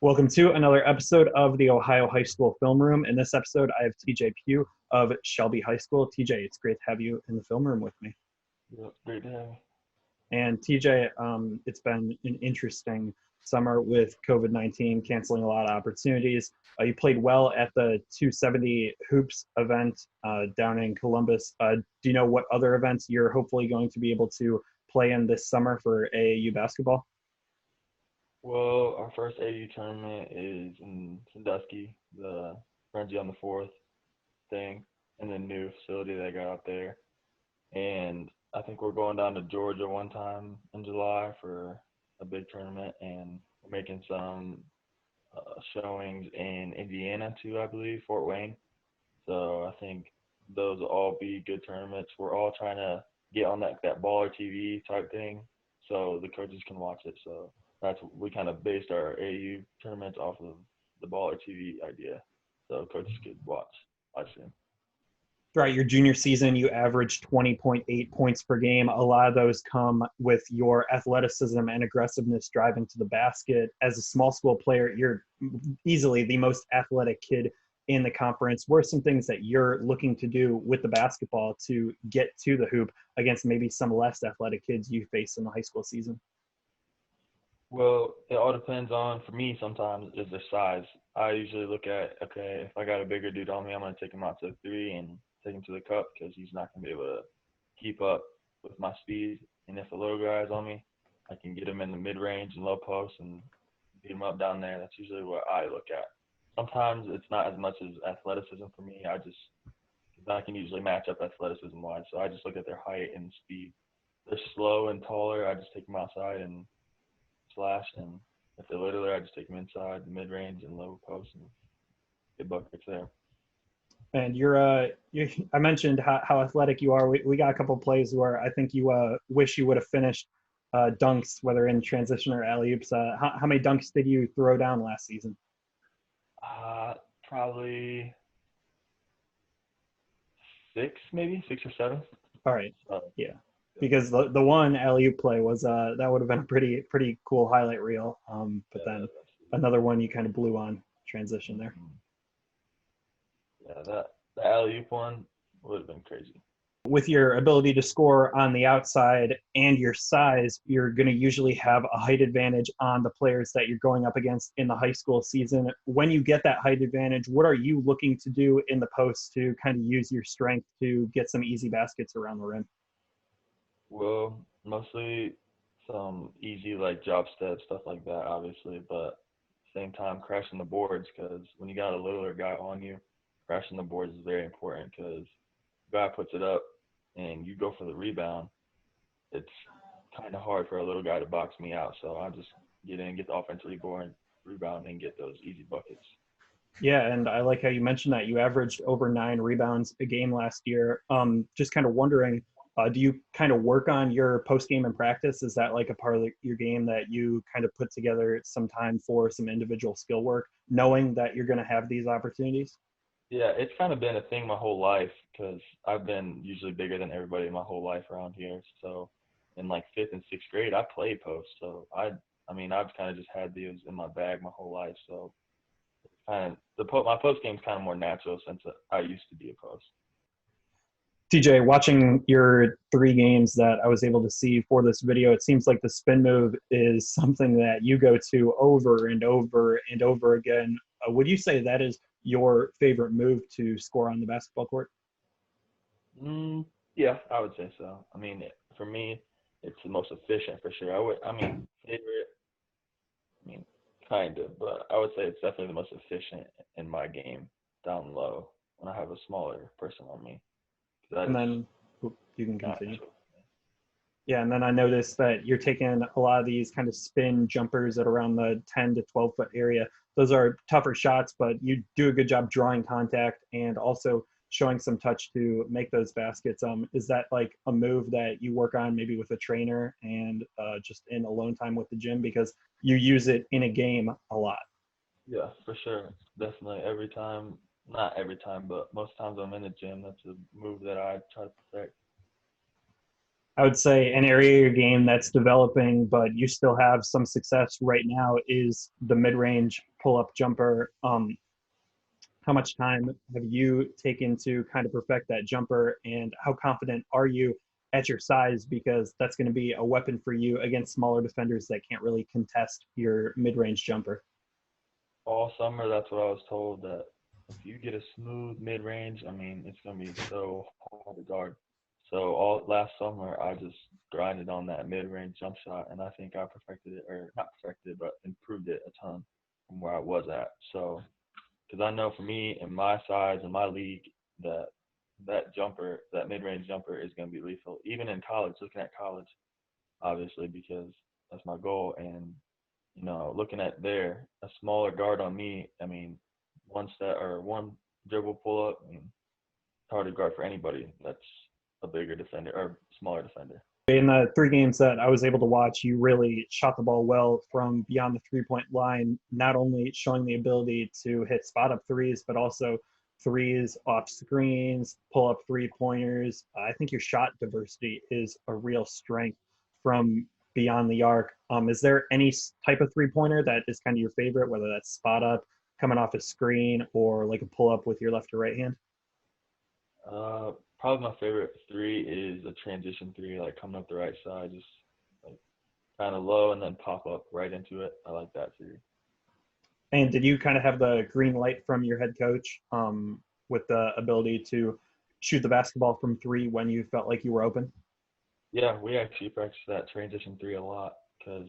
Welcome to another episode of the Ohio High School Film Room. In this episode, I have TJ Pugh of Shelby High School. TJ, it's great to have you in the film room with me. Yep, great to have you. And TJ, it's been an interesting summer with COVID-19 canceling a lot of opportunities. You played well at the 270 Hoops event down in Columbus. Do you know what other events you're hopefully going to be able to play in this summer for AAU basketball? Well, our first AU tournament is in Sandusky, the Frenzy on the 4th thing, in the new facility they got out there. And I think we're going down to Georgia one time in July for a big tournament, and we're making some showings in Indiana too, I believe, Fort Wayne. So I think those will all be good tournaments. We're all trying to get on that baller TV type thing, so the coaches can watch it. So we kind of based our AU tournaments off of the baller TV idea, so coaches could watch them. Throughout your junior season, you averaged 20.8 points per game. A lot of those come with your athleticism and aggressiveness driving to the basket. As a small school player, you're easily the most athletic kid in the conference. What are some things that you're looking to do with the basketball to get to the hoop against maybe some less athletic kids you face in the high school season? Well, it all depends on, for me sometimes, is their size. I usually look at, okay, if I got a bigger dude on me, I'm going to take him out to the 3 and take him to the cup because he's not going to be able to keep up with my speed. And if a little guy's on me, I can get him in the mid-range and low post and beat him up down there. That's usually what I look at. Sometimes it's not as much as athleticism for me. I can usually match up athleticism-wise, so I just look at their height and speed. If they're slow and taller, I just take them outside and slash, and if they're littler, I just take them inside, mid-range and low post, and get buckets there. And I mentioned how athletic you are. We got a couple plays where I think you wish you would have finished dunks, whether in transition or alley-oops. How many dunks did you throw down last season? Probably 6 or 7. All right. Yeah. Because the one alley-oop play was that would have been a pretty cool highlight reel. But then another one you kind of blew on transition there. Yeah, the alley-oop one would have been crazy. With your ability to score on the outside and your size, you're going to usually have a height advantage on the players that you're going up against in the high school season. When you get that height advantage, what are you looking to do in the post to kind of use your strength to get some easy baskets around the rim? Well, mostly some easy like job steps, stuff like that, obviously, but at the same time crashing the boards, because when you got a littler guy on you, crashing the boards is very important because the guy puts it up and you go for the rebound. It's kind of hard for a little guy to box me out, so I just get in, get the offensive rebound, and get those easy buckets. Yeah, and I like how you mentioned that you averaged over 9 rebounds a game last year. Just kind of wondering, do you kind of work on your post game in practice? Is that like a part of your game that you kind of put together some time for some individual skill work, knowing that you're going to have these opportunities? Yeah, it's kind of been a thing my whole life because I've been usually bigger than everybody my whole life around here. So in like 5th and 6th grade, I played post. So I've kind of just had these in my bag my whole life. So it's kind of my post game's kind of more natural since I used to be a post. TJ, watching your 3 games that I was able to see for this video, it seems like the spin move is something that you go to over and over and over again. Would you say that is your favorite move to score on the basketball court? Yeah, I would say so. I mean, for me, it's the most efficient for sure. Favorite, kind of, but I would say it's definitely the most efficient in my game down low when I have a smaller person on me. And then you can continue. Natural. Yeah, and then I noticed that you're taking a lot of these kind of spin jumpers at around the 10 to 12 foot area. Those are tougher shots, but you do a good job drawing contact and also showing some touch to make those baskets. Is that like a move that you work on maybe with a trainer and just in alone time with the gym because you use it in a game a lot? Yeah, for sure. Definitely every time, not every time, but most times I'm in the gym, that's a move that I try to perfect. I would say an area of your game that's developing, but you still have some success right now is the mid-range pull-up jumper. How much time have you taken to kind of perfect that jumper, and how confident are you at your size? Because that's going to be a weapon for you against smaller defenders that can't really contest your mid-range jumper. All summer, that's what I was told, that if you get a smooth mid range, I mean, it's gonna be so hard to guard. So all last summer, I just grinded on that mid range jump shot, and I think I perfected it, or not perfected it, but improved it a ton from where I was at. So, because I know for me and my size and my league, that that jumper, that mid range jumper, is gonna be lethal. Even in college, looking at college, obviously, because that's my goal. And looking at there, a smaller guard on me, I mean, one step or one dribble pull up, I mean, it's hard to guard for anybody that's a bigger defender or smaller defender. In the three games that I was able to watch, you really shot the ball well from beyond the 3 point line, not only showing the ability to hit spot up threes, but also threes off screens, pull up 3 pointers. I think your shot diversity is a real strength from beyond the arc. Is there any type of 3 pointer that is kind of your favorite, whether that's spot up, coming off a screen, or like a pull up with your left or right hand? Probably my favorite three is a transition three, like coming up the right side, just like kind of low and then pop up right into it. I like that three. And did you kind of have the green light from your head coach with the ability to shoot the basketball from three when you felt like you were open? Yeah, we actually practice that transition three a lot because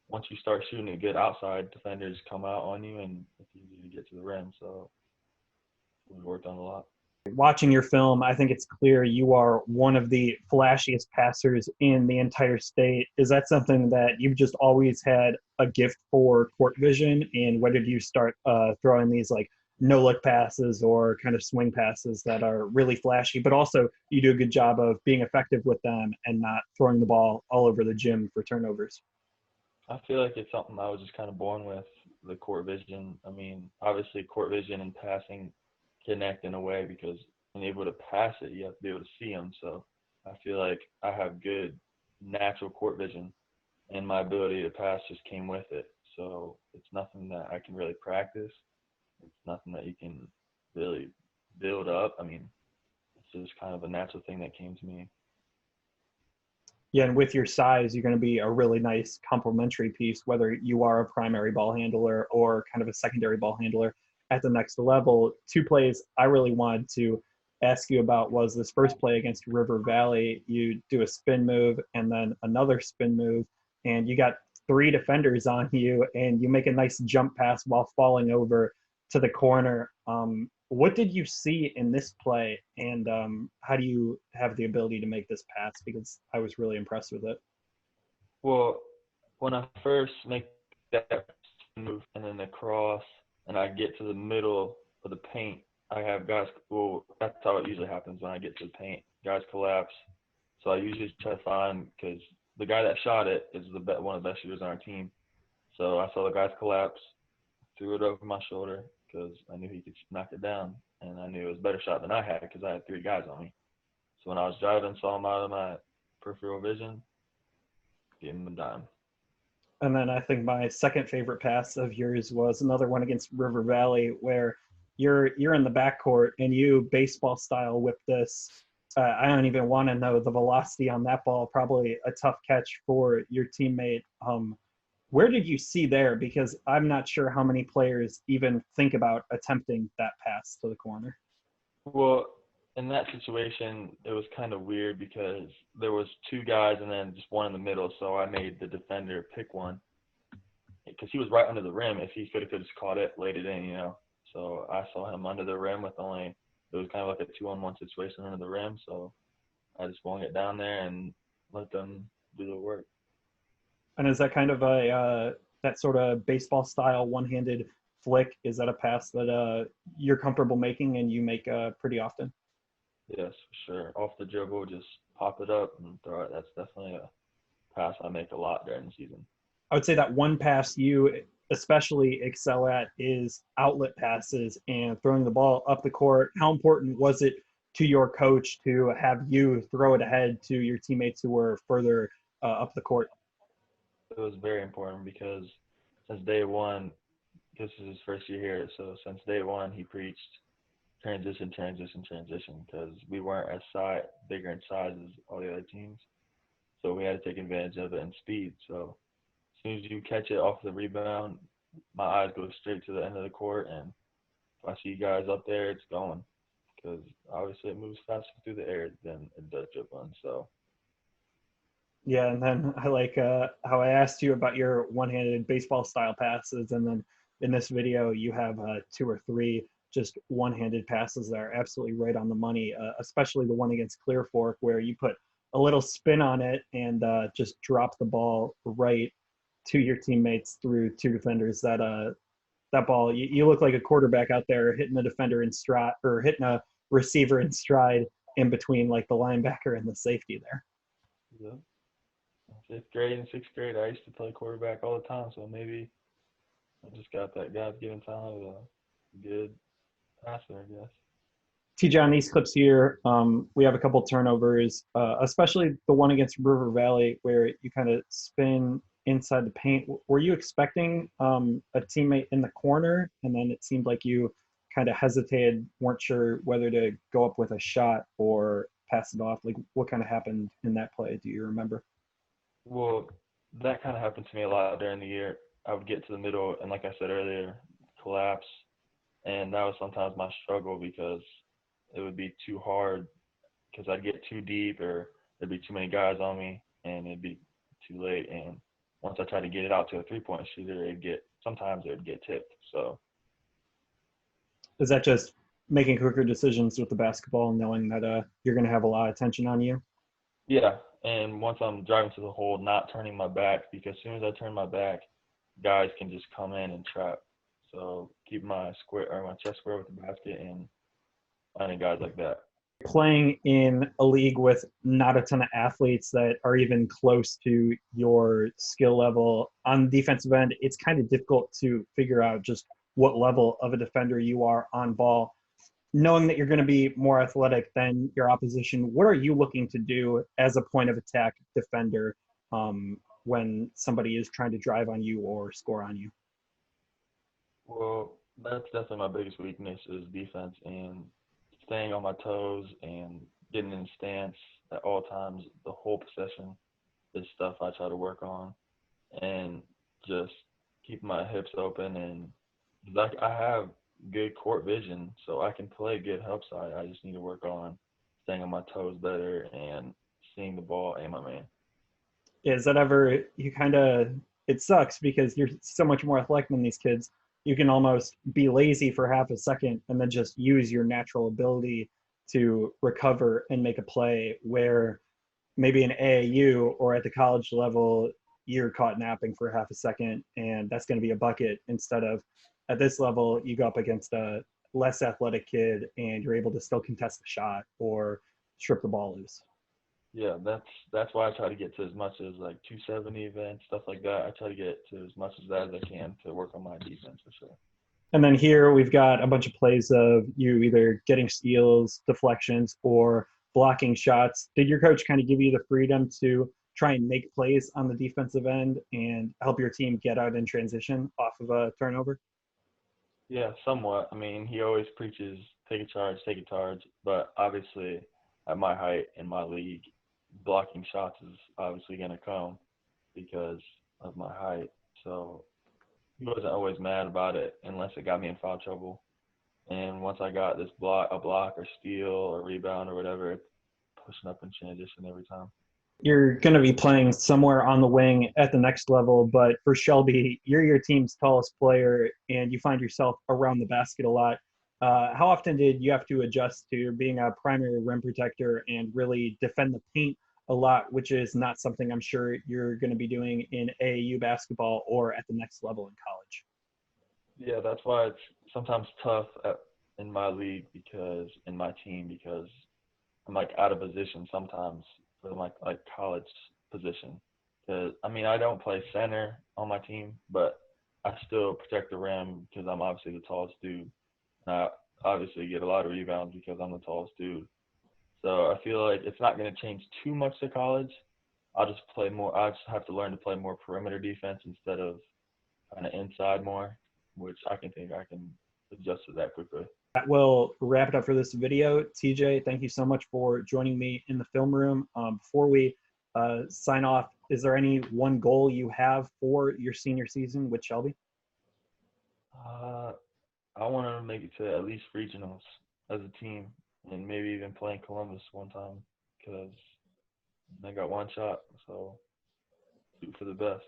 once you start shooting it good outside, defenders come out on you and it's easy to get to the rim. So we worked on a lot. Watching your film, I think it's clear you are one of the flashiest passers in the entire state. Is that something that you've just always had a gift for court vision? And when did you start throwing these like no look passes or kind of swing passes that are really flashy, but also you do a good job of being effective with them and not throwing the ball all over the gym for turnovers? I feel like it's something I was just kind of born with, the court vision. I mean, obviously, court vision and passing connect in a way because when you're able to pass it, you have to be able to see them. So I feel like I have good natural court vision, and my ability to pass just came with it. So it's nothing that I can really practice. It's nothing that you can really build up. I mean, it's just kind of a natural thing that came to me. Yeah, and with your size, you're going to be a really nice complementary piece, whether you are a primary ball handler or kind of a secondary ball handler at the next level. Two plays I really wanted to ask you about was this first play against River Valley. You do a spin move and then another spin move, and you got three defenders on you, and you make a nice jump pass while falling over to the corner. What did you see in this play, and how do you have the ability to make this pass? Because I was really impressed with it. Well, when I first make that move and then the cross, and I get to the middle of the paint, I have guys. Well, that's how it usually happens when I get to the paint. Guys collapse, so I usually try to find because the guy that shot it is one of the best shooters on our team. So I saw the guys collapse, threw it over my shoulder because I knew he could knock it down, and I knew it was a better shot than I had because I had three guys on me. So when I was driving, saw him out of my peripheral vision, gave him a dime. And then I think my second favorite pass of yours was another one against River Valley, where you're in the backcourt and you baseball style whip this. I don't even want to know the velocity on that ball. Probably a tough catch for your teammate. Where did you see there? Because I'm not sure how many players even think about attempting that pass to the corner. Well, in that situation, it was kind of weird because there was two guys and then just one in the middle. So I made the defender pick one because he was right under the rim. If he could have just caught it, laid it in. So I saw him under the rim with only it was kind of like a 2-on-1 situation under the rim. So I just swung it down there and let them do the work. And is that kind of a that sort of baseball style one-handed flick? Is that a pass that you're comfortable making and you make pretty often? Yes, for sure. Off the dribble, just pop it up and throw it. That's definitely a pass I make a lot during the season. I would say that one pass you especially excel at is outlet passes and throwing the ball up the court. How important was it to your coach to have you throw it ahead to your teammates who were further up the court? It was very important because since day one, this is his first year here. So since day one, he preached transition, transition, transition because we weren't bigger in size as all the other teams. So we had to take advantage of it in speed. So as soon as you catch it off the rebound, my eyes go straight to the end of the court. And if I see you guys up there, it's going because obviously it moves faster through the air than it does dribbling. So Yeah, and then I like how I asked you about your one-handed baseball style passes, and then in this video you have two or three just one-handed passes that are absolutely right on the money, especially the one against Clear Fork where you put a little spin on it and just drop the ball right to your teammates through two defenders. That ball, you look like a quarterback out there hitting a defender in stride or hitting a receiver in stride in between like the linebacker and the safety there. yeah. Fifth grade and sixth grade, I used to play quarterback all the time. So maybe I just got that God-given talent of a good passer, I guess. TJ, on these clips here, we have a couple turnovers, especially the one against River Valley where you kind of spin inside the paint. Were you expecting a teammate in the corner, and then it seemed like you kind of hesitated, weren't sure whether to go up with a shot or pass it off? Like, what kind of happened in that play? Do you remember? Well, that kind of happened to me a lot during the year. I would get to the middle and, like I said earlier, collapse. And that was sometimes my struggle because it would be too hard because I'd get too deep or there'd be too many guys on me and it'd be too late. And once I tried to get it out to a three-point shooter, sometimes it would get tipped. So Is that just making quicker decisions with the basketball and knowing that you're going to have a lot of attention on you? yeah, and once I'm driving to the hole, not turning my back because as soon as I turn my back, guys can just come in and trap. So keep my chest square with the basket and finding guys like that. Playing in a league with not a ton of athletes that are even close to your skill level on the defensive end, it's kind of difficult to figure out just what level of a defender you are on ball. Knowing that you're going to be more athletic than your opposition, what are you looking to do as a point of attack defender when somebody is trying to drive on you or score on you? Well, that's definitely my biggest weakness is defense and staying on my toes and getting in stance at all times. The whole possession is stuff I try to work on and just keep my hips open and like I have good court vision, so I can play good help side. I just need to work on staying on my toes better and seeing the ball and my man. Is that ever you kind of, it sucks because you're so much more athletic than these kids. You can almost be lazy for half a second and then just use your natural ability to recover and make a play where maybe in AAU or at the college level, you're caught napping for half a second and that's going to be a bucket instead of at this level, you go up against a less athletic kid and you're able to still contest the shot or strip the ball loose. Yeah, that's why I try to get to as much as like 270 events, stuff like that. I try to get to as much as that as I can to work on my defense for sure. And then here we've got a bunch of plays of you either getting steals, deflections, or blocking shots. Did your coach kind of give you the freedom to try and make plays on the defensive end and help your team get out in transition off of a turnover? Yeah, somewhat. I mean, he always preaches take a charge, but obviously at my height in my league, blocking shots is obviously going to come because of my height. So he wasn't always mad about it unless it got me in foul trouble. And once I got a block or steal or rebound or whatever, it's pushing up in transition every time. You're going to be playing somewhere on the wing at the next level, but for Shelby, you're your team's tallest player and you find yourself around the basket a lot. How often did you have to adjust to being a primary rim protector and really defend the paint a lot, which is not something I'm sure you're going to be doing in AAU basketball or at the next level in college? Yeah, that's why it's sometimes tough in my league in my team because I'm like out of position sometimes for my like college position. Cause I mean I don't play center on my team, but I still protect the rim because I'm obviously the tallest dude. And I obviously get a lot of rebounds because I'm the tallest dude. So I feel like it's not going to change too much to college. I'll just play more. I just have to learn to play more perimeter defense instead of kind of inside more, which I can think I can adjust to that quickly. That will wrap it up for this video. TJ, thank you so much for joining me in the film room. Before we sign off, is there any one goal you have for your senior season with Shelby? I want to make it to at least regionals as a team, and maybe even playing Columbus one time because I got one shot. So shoot for the best.